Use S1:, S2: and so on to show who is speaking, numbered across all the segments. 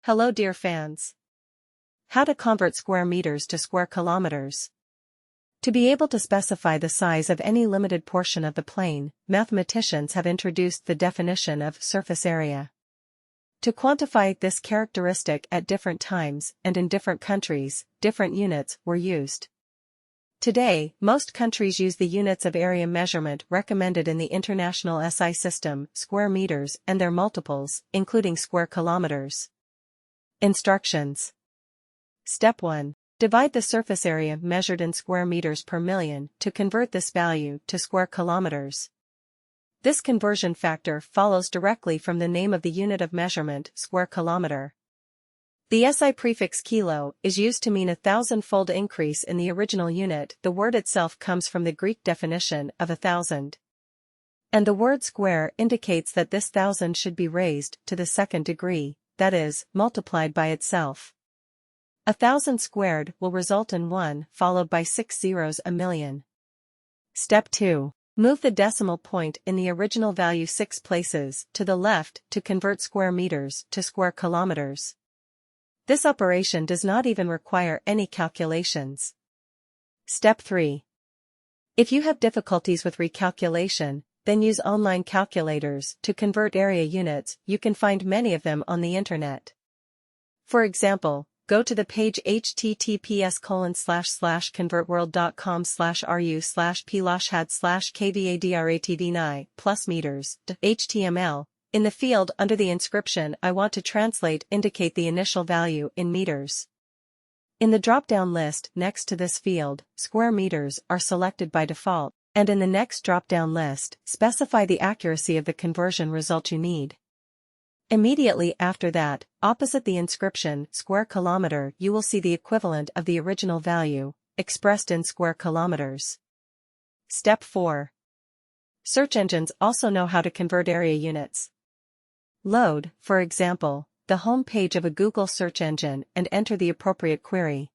S1: Hello dear fans. How to convert square meters to square kilometers. To be able to specify the size of any limited portion of the plane, mathematicians have introduced the definition of surface area. To quantify this characteristic at different times and in different countries, different units were used. Today, most countries use the units of area measurement recommended in the International SI system, square meters and their multiples, including square kilometers. Instructions. Step 1. Divide the surface area measured in square meters per million to convert this value to square kilometers. This conversion factor follows directly from the name of the unit of measurement, square kilometer. The SI prefix kilo is used to mean a 1,000-fold increase in the original unit. The word itself comes from the Greek definition of 1,000. And the word square indicates that this 1,000 should be raised to the second degree, that is, multiplied by itself. 1,000 squared will result in 1 followed by 6 zeros a million. Step 2. Move the decimal point in the original value 6 places to the left to convert square meters to square kilometers. This operation does not even require any calculations. Step 3. If you have difficulties with recalculation, then use online calculators to convert area units. You can find many of them on the internet. For example, go to the page https://convertworld.com/ru/p/had/kvadratv9 plus meters html. In the field under the inscription I want to translate indicate the initial value in meters. In the drop-down list next to this field, square meters are selected by default, and in the next drop-down list, specify the accuracy of the conversion result you need. Immediately after that, opposite the inscription square kilometer, you will see the equivalent of the original value, expressed in square kilometers. Step 4. Search engines also know how to convert area units. Load, for example, the home page of a Google search engine and enter the appropriate query.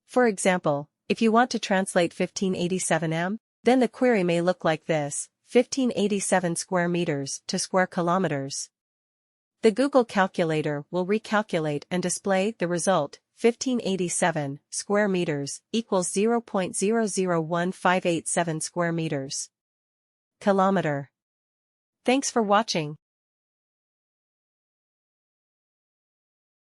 S1: For example, if you want to translate 1587 m, then the query may look like this: 1587 square meters to square kilometers. The Google calculator will recalculate and display the result: 1587 square meters equals 0.001587 square meters. Kilometer. Thanks for watching.